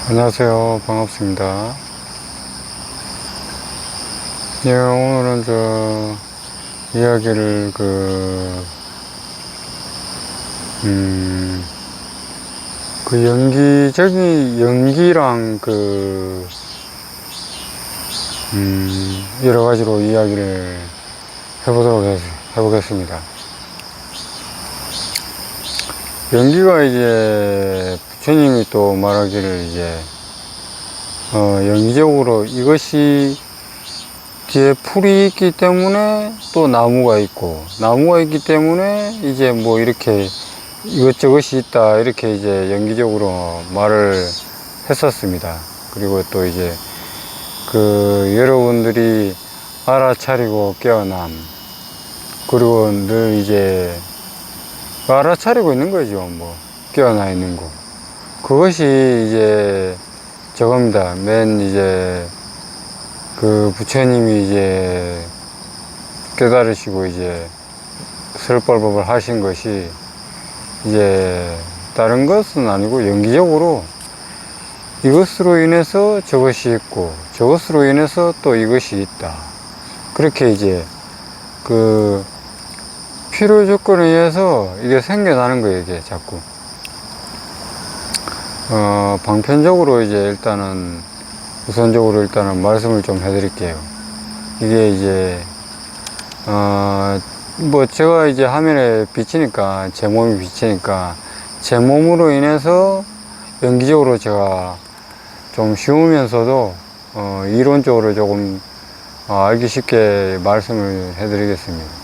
안녕하세요. 반갑습니다. 예, 오늘은 이야기를 연기랑 여러 가지로 이야기를 해보겠습니다. 연기가 이제 부처님이 또 말하기를 연기적으로 이것이 뒤에 풀이 있기 때문에 또 나무가 있고, 나무가 있기 때문에 이제 뭐 이렇게 이것저것이 있다, 이렇게 이제 연기적으로 말을 했었습니다. 그리고 또 이제 여러분들이 알아차리고 깨어남, 그리고 늘 이제 알아차리고 있는 거죠. 뭐 깨어나 있는 거, 그것이 이제 저겁니다. 이제 부처님이 이제 깨달으시고 이제 설법을 하신 것이 이제 다른 것은 아니고 연기적으로 이것으로 인해서 저것이 있고 저것으로 인해서 또 이것이 있다, 그렇게 이제 필요 조건에 의해서 이게 생겨나는 거예요. 이게 자꾸 방편적으로 이제 우선적으로 일단은 말씀을 좀 해드릴게요. 이게 이제 뭐 제가 이제 화면에 비치니까, 제 몸이 비치니까 제 몸으로 인해서 연기적으로 제가 좀 쉬우면서도 이론적으로 조금 알기 쉽게 말씀을 해드리겠습니다.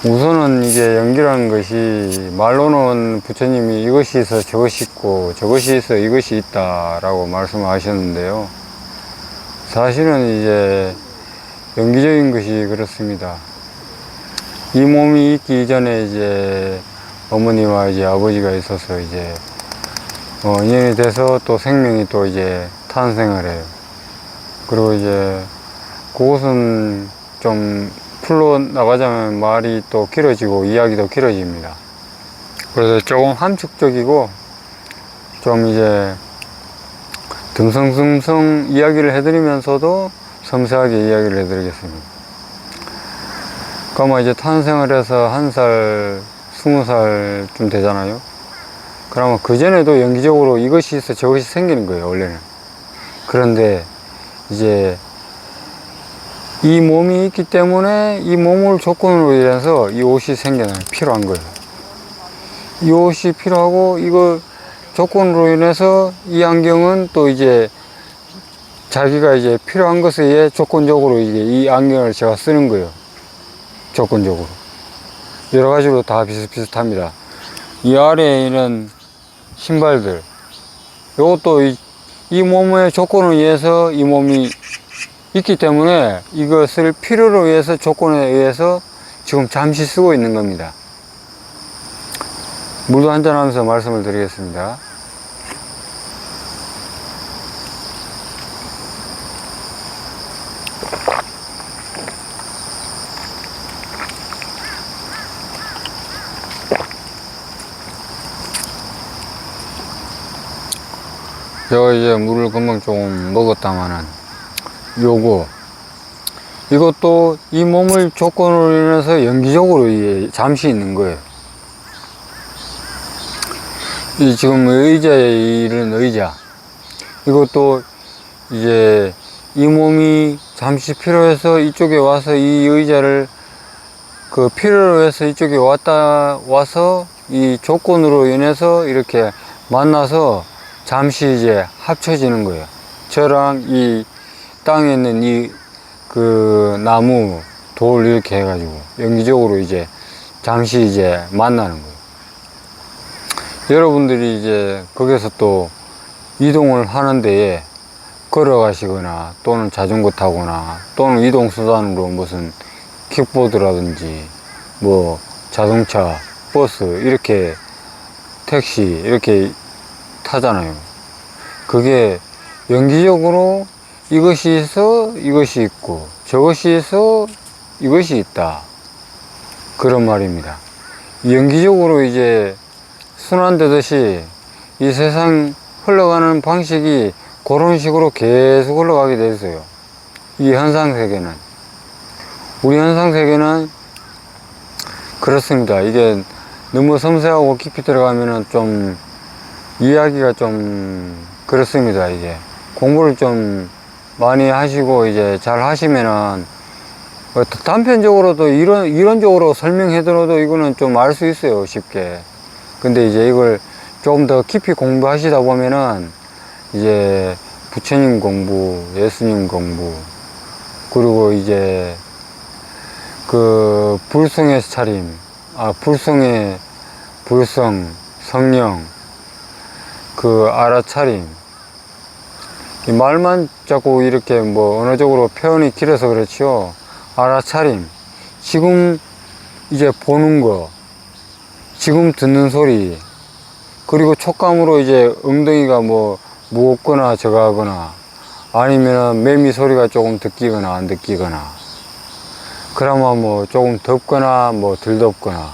우선은 이게 연기라는 것이, 말로는 부처님이 이것이 있어 저것이 있고 저것이 있어 이것이 있다 라고 말씀하셨는데요, 사실은 이제 연기적인 것이 그렇습니다. 이 몸이 있기 이전에 이제 어머니와 이제 아버지가 있어서 이제 인연이 돼서 또 생명이 또 이제 탄생을 해요. 그리고 이제 그것은 좀 풀로 나가자면 말이 또 길어지고 이야기도 길어집니다. 그래서 조금 함축적이고 좀 이제 듬성듬성 이야기를 해드리면서도 섬세하게 이야기를 해드리겠습니다. 그러면 이제 탄생을 해서 1살, 20살쯤 되잖아요. 그러면 그전에도 연기적으로 이것이 있어 저것이 생기는 거예요, 원래는. 그런데 이제 이 몸이 있기 때문에 이 몸을 조건으로 인해서 이 옷이 필요한 거예요. 이 옷이 필요하고, 이거 조건으로 인해서 이 안경은 또 이제 자기가 이제 필요한 것에 의해 조건적으로 이제 이 안경을 제가 쓰는 거예요. 조건적으로. 여러 가지로 다 비슷비슷합니다. 이 아래에 있는 신발들, 이것도 이 몸의 조건을 위해서 이 몸이 있기 때문에 이것을 필요로 위해서, 조건에 의해서 지금 잠시 쓰고 있는 겁니다. 물도 한잔 하면서 말씀을 드리겠습니다. 제가 이제 물을 금방 조금 먹었다마는 이것도 이 몸을 조건으로 인해서 연기적으로 잠시 있는 거예요. 이 지금 의자에 이런 의자, 이것도 이제 이 몸이 잠시 필요해서 이쪽에 와서 이 의자를 필요로 해서 이쪽에 와서 이 조건으로 인해서 이렇게 만나서 잠시 이제 합쳐지는 거예요. 저랑 이 땅에 있는 이 나무, 돌 이렇게 해가지고 연기적으로 이제 잠시 이제 만나는 거예요. 여러분들이 이제 거기서 또 이동을 하는데 걸어가시거나 또는 자전거 타거나 또는 이동수단으로 무슨 킥보드라든지 뭐 자동차, 버스, 이렇게 택시 이렇게 타잖아요. 그게 연기적으로 이것이 있어 이것이 있고 저것이 있어 이것이 있다, 그런 말입니다. 연기적으로 이제 순환되듯이 이 세상 흘러가는 방식이 그런 식으로 계속 흘러가게 돼 있어요. 이 현상 세계는. 우리 현상 세계는 그렇습니다. 이게 너무 섬세하고 깊이 들어가면은 좀 이야기가 좀 그렇습니다. 이게 공부를 좀 많이 하시고 이제 잘 하시면은 단편적으로도 이론적으로 설명해 들어도 이거는 좀 알 수 있어요, 쉽게. 근데 이제 이걸 조금 더 깊이 공부하시다 보면은 이제 부처님 공부, 예수님 공부, 그리고 이제 그 불성의 차림, 불성의 불성, 성령, 그 알아차림. 이 말만 자꾸 이렇게 뭐 언어적으로 표현이 길어서 그렇지요. 알아차림. 지금 이제 보는 거, 지금 듣는 소리, 그리고 촉감으로 이제 엉덩이가 뭐 무겁거나 저하거나 아니면 매미 소리가 조금 듣기거나 안 듣기거나, 그러면 뭐 조금 덥거나 뭐 덜 덥거나,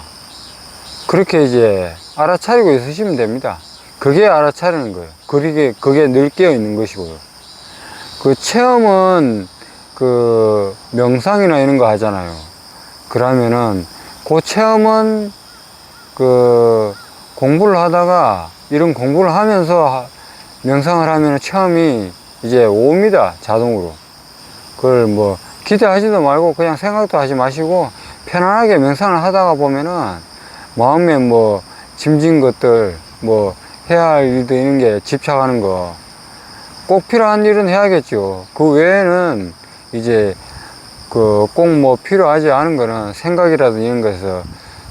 그렇게 이제 알아차리고 있으시면 됩니다. 그게 알아차리는 거예요. 그게 늘 깨어 있는 것이고요. 그 체험은 그 명상이나 이런 거 하잖아요. 그러면은 그 체험은 그 공부를 하다가 이런 공부를 하면서 명상을 하면 체험이 이제 옵니다, 자동으로. 그걸 뭐 기대하지도 말고 그냥 생각도 하지 마시고 편안하게 명상을 하다가 보면은 마음에 뭐 짐진 것들, 뭐 해야 할 일도 있는 게 집착하는 거, 꼭 필요한 일은 해야겠죠. 그 외에는 이제 그 꼭 뭐 필요하지 않은 거는 생각이라든지 이런 거에서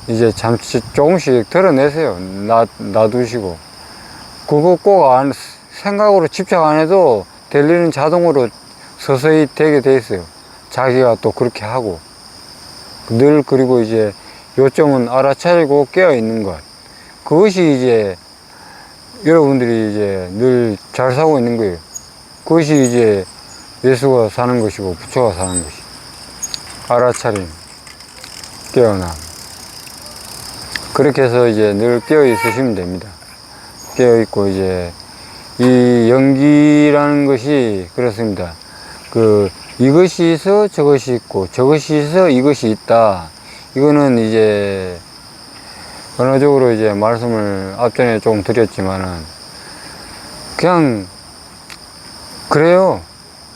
이제 잠시 조금씩 덜어내세요. 놔두시고. 그거 꼭 생각으로 집착 안 해도 될 일은 자동으로 서서히 되게 돼 있어요. 자기가 또 그렇게 하고. 늘, 그리고 이제 요점은 알아차리고 깨어 있는 것. 그것이 이제 여러분들이 이제 늘 잘 살고 있는 거예요. 그것이 이제 예수가 사는 것이고 부처가 사는 것이. 알아차림, 깨어남. 그렇게 해서 이제 늘 깨어 있으시면 됩니다. 깨어 있고 이제 이 연기라는 것이 그렇습니다. 그 이것이 있어 저것이 있고 저것이 있어 이것이 있다. 이거는 이제 언어적으로 이제 말씀을 앞전에 조금 드렸지만은 그냥 그래요.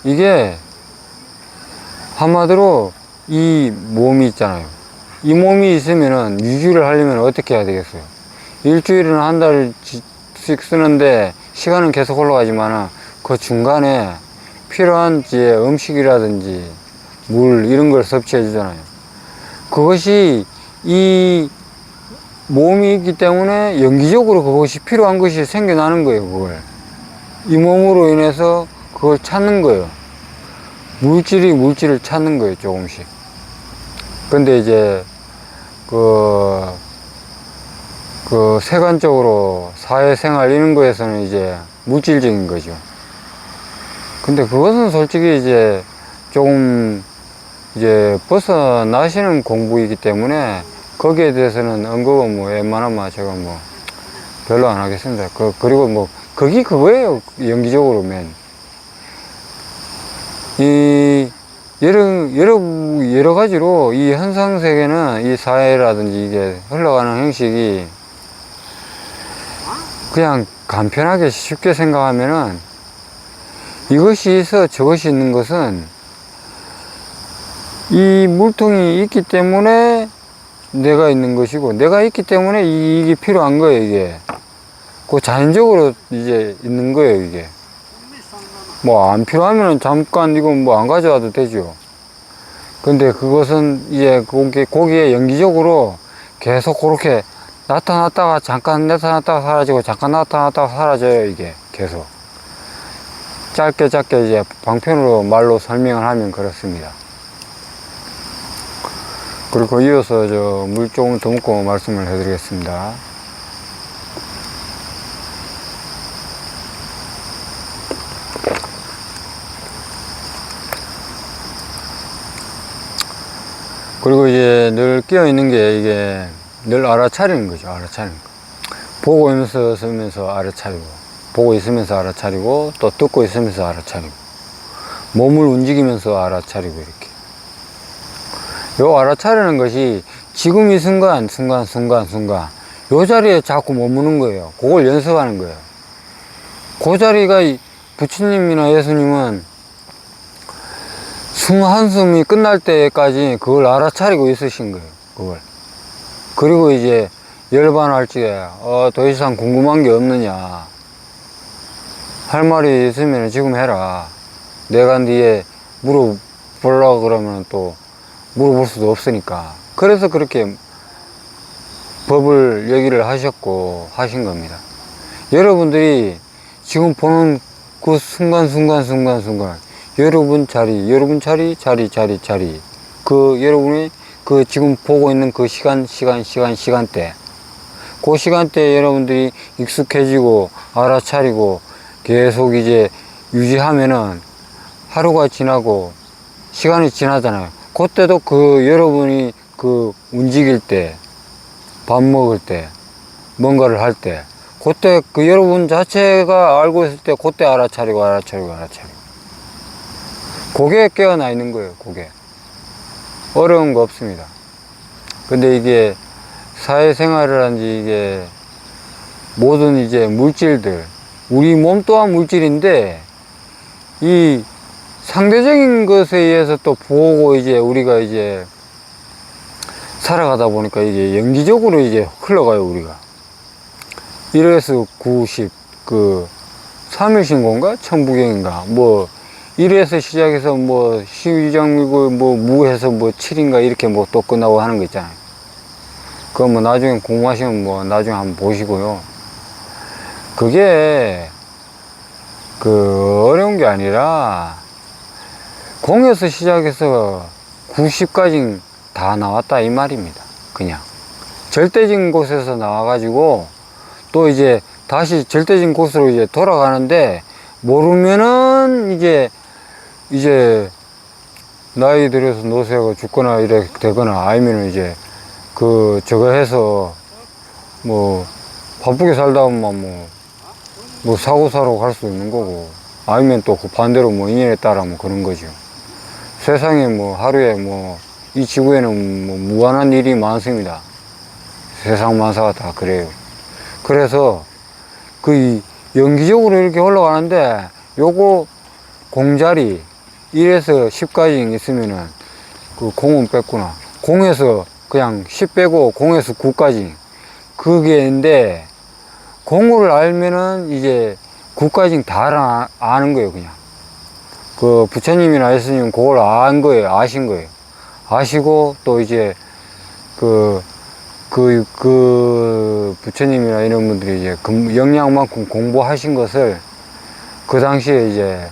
이게 한마디로 이 몸이 있잖아요. 이 몸이 있으면은 유지를 하려면 어떻게 해야 되겠어요? 일주일은 한 달씩 쓰는데 시간은 계속 흘러가지만은 그 중간에 필요한 이제 음식이라든지 물 이런 걸 섭취해 주잖아요. 그것이 이 몸이 있기 때문에 연기적으로 그것이 필요한 것이 생겨나는 거예요. 그걸 이 몸으로 인해서 그걸 찾는 거예요. 물질이 물질을 찾는 거예요, 조금씩. 근데 이제 그 세간적으로 사회생활 이런 거에서는 이제 물질적인 거죠. 근데 그것은 솔직히 이제 조금 이제 벗어나시는 공부이기 때문에 거기에 대해서는 언급은 뭐 웬만하면 제가 뭐 별로 안 하겠습니다. 그리고 뭐 거기 그거예요. 연기적으로 이 여러 가지로 이 현상 세계는 이 사회라든지 이게 흘러가는 형식이 그냥 간편하게 쉽게 생각하면은 이것이 있어 저것이 있는 것은 이 물통이 있기 때문에 내가 있는 것이고 내가 있기 때문에 이게 필요한 거예요. 이게 그 자연적으로 이제 있는 거예요. 이게 뭐 안 필요하면 잠깐 이거 뭐 안 가져와도 되죠. 근데 그것은 이제 거기에 연기적으로 계속 그렇게 나타났다가 잠깐 나타났다가 사라지고 잠깐 나타났다가 사라져요. 이게 계속 짧게 이제 방편으로 말로 설명을 하면 그렇습니다. 그리고 이어서 저 물 조금 더 묻고 말씀을 해드리겠습니다. 그리고 이제 늘 끼어 있는 게 이게 늘 알아차리는 거죠. 알아차리는 거. 보고 있으면서 알아차리고. 보고 있으면서 알아차리고 또 듣고 있으면서 알아차리고 몸을 움직이면서 알아차리고 이렇게 요 알아차리는 것이 지금 이 순간 요 자리에 자꾸 머무는 거예요. 그걸 연습하는 거예요. 그 자리가 부처님이나 예수님은 숨 한숨이 끝날 때까지 그걸 알아차리고 있으신 거예요. 그걸. 그리고 이제 열반할 적에 더 이상 궁금한 게 없느냐, 할 말이 있으면 지금 해라. 내가 뒤에 물어보려고 그러면 또 물어볼 수도 없으니까. 그래서 그렇게 법을 얘기를 하셨고 하신 겁니다. 여러분들이 지금 보는 그 순간 여러분 자리 그 여러분이 그 지금 보고 있는 그 시간대 그 시간대에 여러분들이 익숙해지고 알아차리고 계속 이제 유지하면은 하루가 지나고 시간이 지나잖아요. 그때도 그 여러분이 그 움직일 때, 밥 먹을 때, 뭔가를 할 때, 그때 그 여러분 자체가 알고 있을 때 그때 알아차리고 그게 깨어나 있는 거예요. 그게 어려운 거 없습니다. 근데 이게 사회생활을 한지 이게 모든 이제 물질들, 우리 몸 또한 물질인데 이 상대적인 것에 의해서 또 보고 이제 우리가 이제 살아가다 보니까 이게 연기적으로 이제 흘러가요. 우리가 이래서 3일신고인가 천부경인가 뭐 이래서 시작해서 뭐 시위장이고 뭐 무해서 뭐 7인가 이렇게 뭐 또 끝나고 하는 거 있잖아요. 그거 뭐 나중에 궁금하시면 뭐 나중에 한번 보시고요. 그게 어려운 게 아니라 0에서 시작해서 90까지 다 나왔다 이 말입니다. 그냥 절대적인 곳에서 나와가지고 또 이제 다시 절대적인 곳으로 이제 돌아가는데 모르면은 이제 나이 들어서 노쇠하고 죽거나 이래 되거나 아니면 이제 저거 해서 뭐 바쁘게 살다 보면 뭐 사고 사러 갈 수도 있는 거고 아니면 또 그 반대로 뭐 인연에 따라 뭐 그런 거죠. 세상에 뭐 하루에 뭐 이 지구에는 뭐 무한한 일이 많습니다. 세상 만사가 다 그래요. 그래서 연기적으로 이렇게 올라가는데 요거 공자리 1에서 10까지 있으면은 그 공은 뺐구나. 0에서 그냥 10 빼고 0에서 9까지 그게인데 0을 알면은 이제 9까지 다 아는 거예요. 그냥 그 부처님이나 예수님은 그걸 안 거예요. 아신 거예요. 아시고 또 이제 부처님이나 이런 분들이 이제 역량만큼 공부하신 것을 그 당시에 이제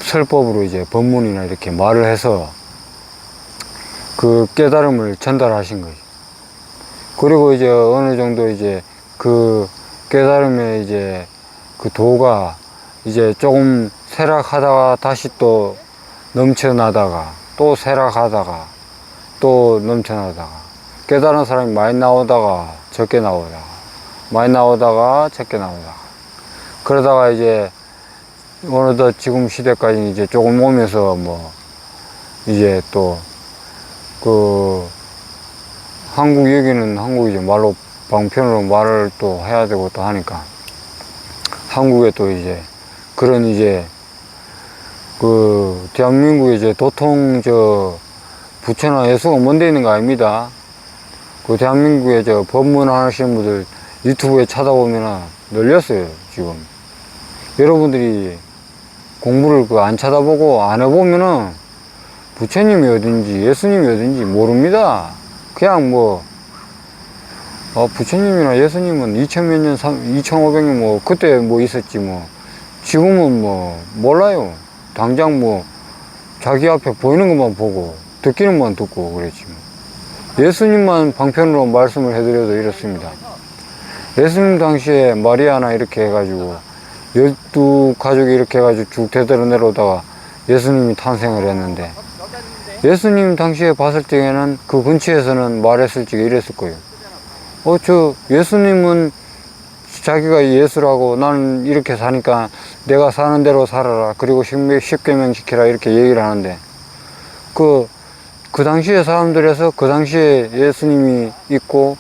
설법으로 이제 법문이나 이렇게 말을 해서 그 깨달음을 전달하신 거죠. 그리고 이제 어느 정도 이제 그 깨달음의 이제 그 도가 이제 조금 쇠락하다가 다시 또 넘쳐나다가 또 쇠락하다가 또 넘쳐나다가 깨달은 사람이 많이 나오다가 적게 나오다가 많이 나오다가 적게 나오다가 그러다가 이제 어느덧 지금 시대까지 이제 조금 오면서 뭐 이제 또 한국 얘기는 한국이죠. 말로 방편으로 말을 또 해야 되고 또 하니까 한국에 또 이제 그런 이제 대한민국에 이제 도통 부처나 예수가 뭔데 있는 거 아닙니다. 대한민국에 법문 하시는 분들 유튜브에 찾아보면은 널렸어요. 지금 여러분들이 공부를 안 찾아보고 안 해보면은 부처님이 어딘지 예수님이 어딘지 모릅니다. 그냥 뭐 부처님이나 예수님은 2000몇 년, 2500년 뭐 그때 뭐 있었지 뭐 지금은 뭐 몰라요. 당장 뭐 자기 앞에 보이는 것만 보고 듣기는 것만 듣고 그랬지 뭐. 예수님만 방편으로 말씀을 해드려도 이렇습니다. 예수님 당시에 마리아나 이렇게 해가지고 12가족이 이렇게 해가지고 쭉 대대로 내려오다가 예수님이 탄생을 했는데 예수님 당시에 봤을 적에는 그 근처에서는 말했을 적에 이랬을 거예요. 예수님은 자기가 예수라고 나는 이렇게 사니까 내가 사는 대로 살아라. 그리고 십계명 지키라. 이렇게 얘기를 하는데 그 당시에 사람들에서 그 당시에 예수님이 있고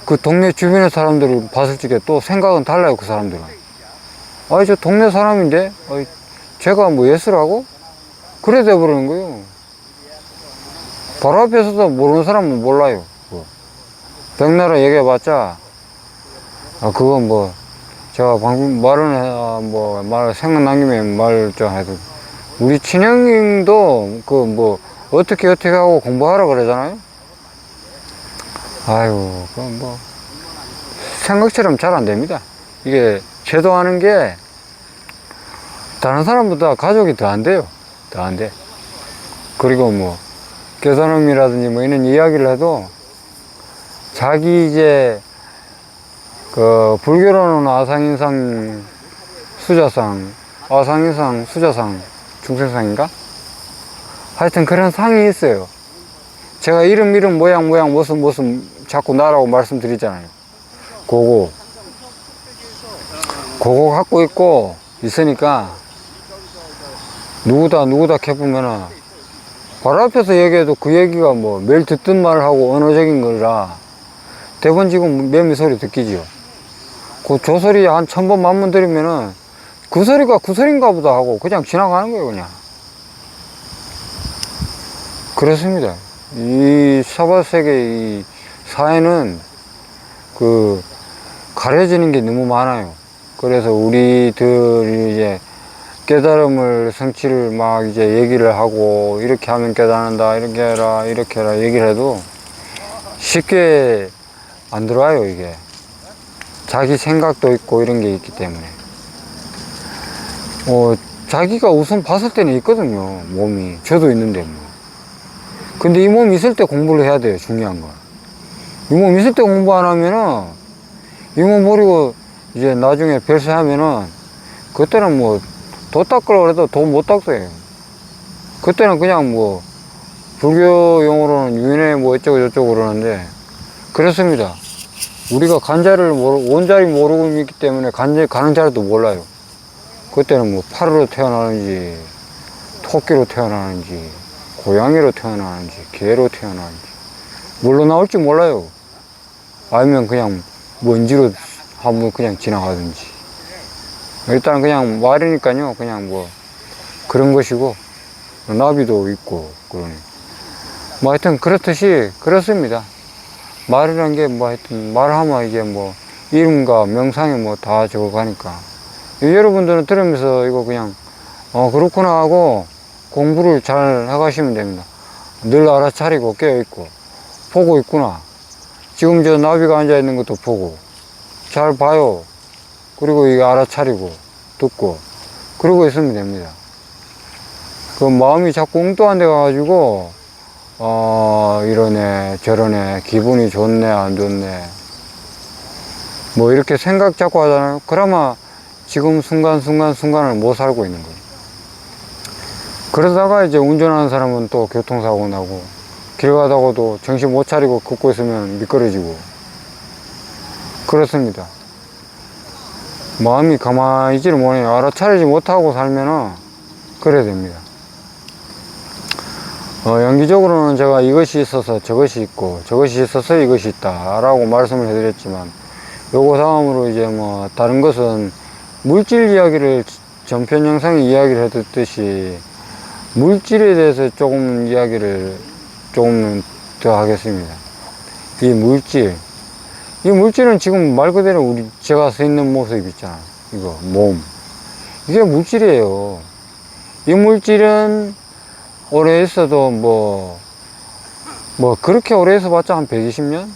그 동네 주변의 사람들을 봤을 적에 또 생각은 달라요. 그 사람들은. 아니, 저 동네 사람인데 아니, 제가 뭐 예수라고? 그래 돼버리는 거예요. 바로 앞에서도 모르는 사람은 몰라요. 백나라 얘기해봤자 그건 뭐 제가 방금 말 생각난 김에 말 좀 해도 우리 친형님도 그 뭐 어떻게 하고 공부하라 그러잖아요. 아유, 그건 뭐 생각처럼 잘 안 됩니다. 이게 제도하는 게 다른 사람보다 가족이 더 안 돼요. 더 안 돼. 그리고 뭐 교사놈이라든지 뭐 이런 이야기를 해도 자기 이제 그 불교로는 아상인상 수자상, 아상인상 수자상, 중생상인가? 하여튼 그런 상이 있어요. 제가 이름 모양 모습 자꾸 나라고 말씀드리잖아요. 그거 갖고 있고 있으니까 누구다 캐보면은 바로 앞에서 얘기해도 그 얘기가 뭐 매일 듣던 말하고 언어적인 거라 대번 지금 매미 소리 듣기지요. 그 조소리 한 1000번 만번 들으면은 그 소리가 그 소린가 보다 하고 그냥 지나가는 거예요. 그냥 그렇습니다. 이 사바세계 이 사회는 그 가려지는 게 너무 많아요. 그래서 우리들이 이제 깨달음을 성취를 막 이제 얘기를 하고 이렇게 하면 깨닫는다, 이렇게 해라 얘기를 해도 쉽게 안 들어와요. 이게 자기 생각도 있고 이런 게 있기 때문에 자기가 우선 봤을 때는 있거든요. 몸이 저도 있는데 뭐. 근데 이 몸 있을 때 공부를 해야 돼요. 중요한 건 이 몸 있을 때 공부 안 하면은 이 몸 버리고 이제 나중에 별세하면은 그때는 뭐 도 닦으려고 해도 도 못 닦아요. 그때는 그냥 뭐 불교 용어로는 윤회 뭐 어쩌고 저쩌고 그러는데 그렇습니다. 우리가 원자리 모르고 있기 때문에 가는 자리도 몰라요. 그때는 뭐 파루로 태어나는지 토끼로 태어나는지 고양이로 태어나는지 개로 태어나는지 물로 나올 줄 몰라요. 아니면 그냥 먼지로 한번 그냥 지나가든지. 일단 그냥 말이니까요. 그냥 뭐 그런 것이고 나비도 있고 그러니 뭐 하여튼 그렇듯이 그렇습니다. 말이란 게 뭐 하여튼 말하면 이게 뭐 이름과 명상이 뭐 다 적어가니까 여러분들은 들으면서 이거 그냥 그렇구나 하고 공부를 잘 해가시면 됩니다. 늘 알아차리고 깨어있고 보고 있구나. 지금 저 나비가 앉아있는 것도 보고 잘 봐요. 그리고 이게 알아차리고 듣고 그러고 있으면 됩니다. 그 마음이 자꾸 엉뚱한 데 가가지고 이러네 저러네 기분이 좋네 안 좋네 뭐 이렇게 생각 자꾸 하잖아요. 그러면 지금 순간을 못 살고 있는 거예요. 그러다가 이제 운전하는 사람은 또 교통사고 나고 길 가다가도 정신 못 차리고 걷고 있으면 미끄러지고 그렇습니다. 마음이 가만히 있지를 못해요. 알아차리지 못하고 살면은 그래야 됩니다. 연기적으로는 제가 이것이 있어서 저것이 있고 저것이 있어서 이것이 있다 라고 말씀을 해드렸지만 요거 다음으로 이제 뭐 다른 것은 물질 이야기를 전편 영상에 이야기를 해뒀듯이 물질에 대해서 조금 이야기를 조금 더 하겠습니다. 이 물질은 지금 말 그대로 제가 서 있는 모습 있잖아. 이거 몸 이게 물질이에요. 이 물질은 오래 있어도 뭐 그렇게 오래 있어봤자 한 120년?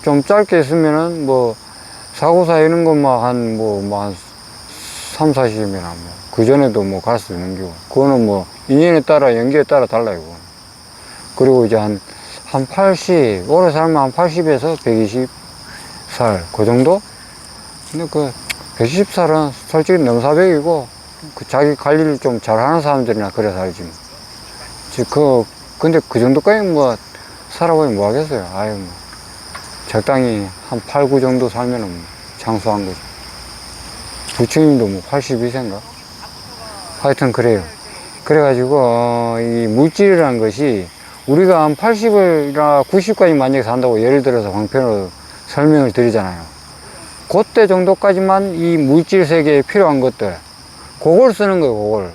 좀 짧게 있으면은 뭐 사고사 이런 것만 한 3, 40이면 그 전에도 뭐 갈 수 있는 거고 그거는 뭐 인연에 따라 연기에 따라 달라요. 그리고 이제 한 80 오래 살면 한 80에서 120살 그 정도? 근데 그 120살은 솔직히 넘사벽이고 그 자기 관리를 좀 잘하는 사람들이나 그래 살지 근데 그 정도까지 뭐 살아보면 뭐 하겠어요. 아유 뭐 적당히 한 8, 9 정도 살면은 장수한 거죠. 부처님도 뭐 82세인가? 하여튼 그래요. 그래가지고, 이 물질이라는 것이 우리가 한 80이나 90까지 만약에 산다고 예를 들어서 방편으로 설명을 드리잖아요. 그때 정도까지만 이 물질 세계에 필요한 것들, 그걸 쓰는 거예요, 그걸.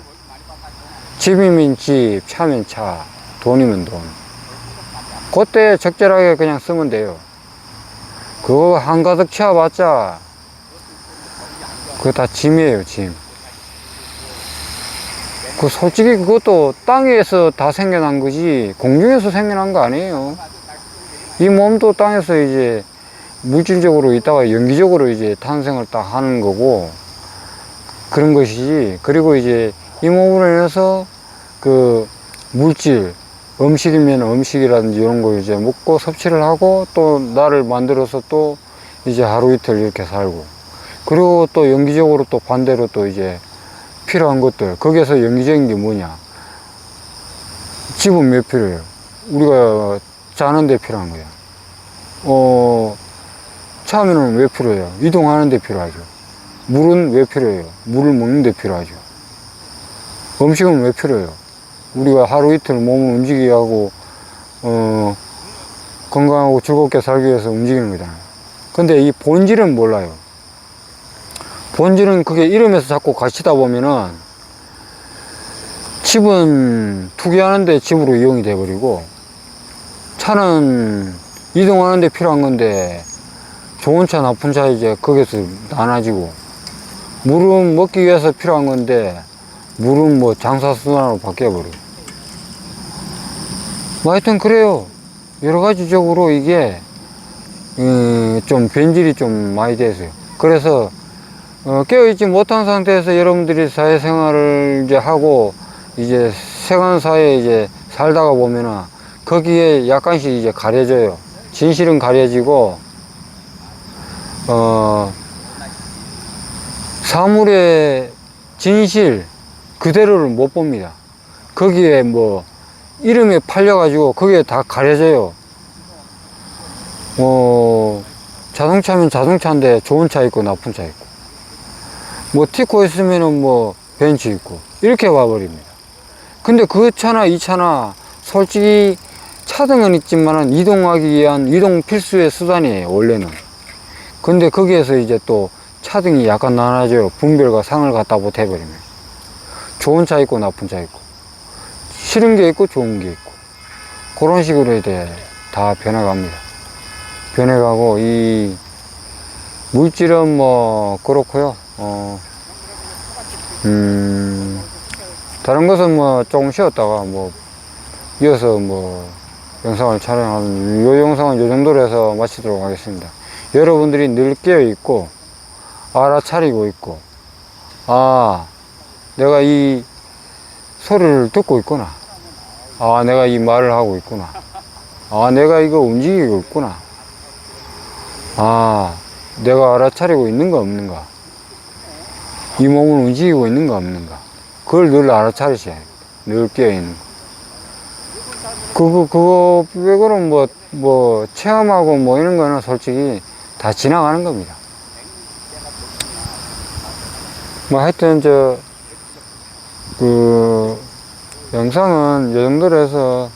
집이면 집, 차면 차, 돈이면 돈. 그때 적절하게 그냥 쓰면 돼요. 그거 한가득 채워봤자, 그거 다 짐이에요, 짐. 그 솔직히 그것도 땅에서 다 생겨난 거지, 공중에서 생겨난 거 아니에요. 이 몸도 땅에서 이제 물질적으로 있다가 연기적으로 이제 탄생을 딱 하는 거고, 그런 것이지. 그리고 이제 이 몸으로 인해서 그 물질, 음식이면 음식이라든지 이런 거 이제 먹고 섭취를 하고 또 나를 만들어서 또 이제 하루 이틀 이렇게 살고, 그리고 또 연기적으로 또 반대로 또 이제 필요한 것들, 거기에서 연기적인 게 뭐냐. 집은 왜 필요해요? 우리가 자는 데 필요한 거야. 차면은 왜 필요해요? 이동하는 데 필요하죠. 물은 왜 필요해요? 물을 먹는 데 필요하죠. 음식은 왜 필요해요? 우리가 하루 이틀 몸을 움직이게 하고, 건강하고 즐겁게 살기 위해서 움직이는 거잖아요. 근데 이 본질은 몰라요. 본질은 그게 이름에서 자꾸 갇히다 보면은 집은 투기하는데 집으로 이용이 돼버리고, 차는 이동하는데 필요한 건데 좋은 차 나쁜 차 이제 거기서 나눠지고, 물은 먹기 위해서 필요한 건데 물은 뭐 장사수단으로 바뀌어버리고, 뭐 하여튼 그래요. 여러가지적으로 이게 좀 변질이 좀 많이 돼서요. 그래서 깨어있지 못한 상태에서 여러분들이 사회생활을 이제 하고 이제 세간사회에 이제 살다가 보면은 거기에 약간씩 이제 가려져요. 진실은 가려지고, 사물의 진실 그대로를 못 봅니다. 거기에 뭐 이름에 팔려가지고 거기에 다 가려져요. 자동차면 자동차인데 좋은 차 있고 나쁜 차 있고, 뭐 티코 있으면은 뭐 벤츠 있고, 이렇게 와버립니다. 근데 그 차나 이 차나 솔직히 차등은 있지만은 이동하기 위한 이동 필수의 수단이에요, 원래는. 근데 거기에서 이제 또 차등이 약간 나눠져요. 분별과 상을 갖다 못 해버리면. 좋은 차 있고 나쁜 차 있고, 싫은 게 있고 좋은 게 있고, 그런 식으로 이제 다 변해갑니다. 변해가고, 이 물질은 뭐 그렇고요. 다른 것은 뭐 조금 쉬었다가 뭐 이어서 뭐 영상을 촬영하는, 이 영상은 이 정도로 해서 마치도록 하겠습니다. 여러분들이 늘 깨어 있고 알아차리고 있고, 아, 내가 이 소리를 듣고 있구나, 아, 내가 이 말을 하고 있구나, 아, 내가 이거 움직이고 있구나, 아, 내가 알아차리고 있는가 없는가, 이 몸을 움직이고 있는가 없는가, 그걸 늘 알아차리셔야 해요. 늘 깨어있는 거. 그거 외고는 뭐 체험하고 뭐 이런 거는 솔직히 다 지나가는 겁니다. 뭐 하여튼 영상은 이 정도로 해서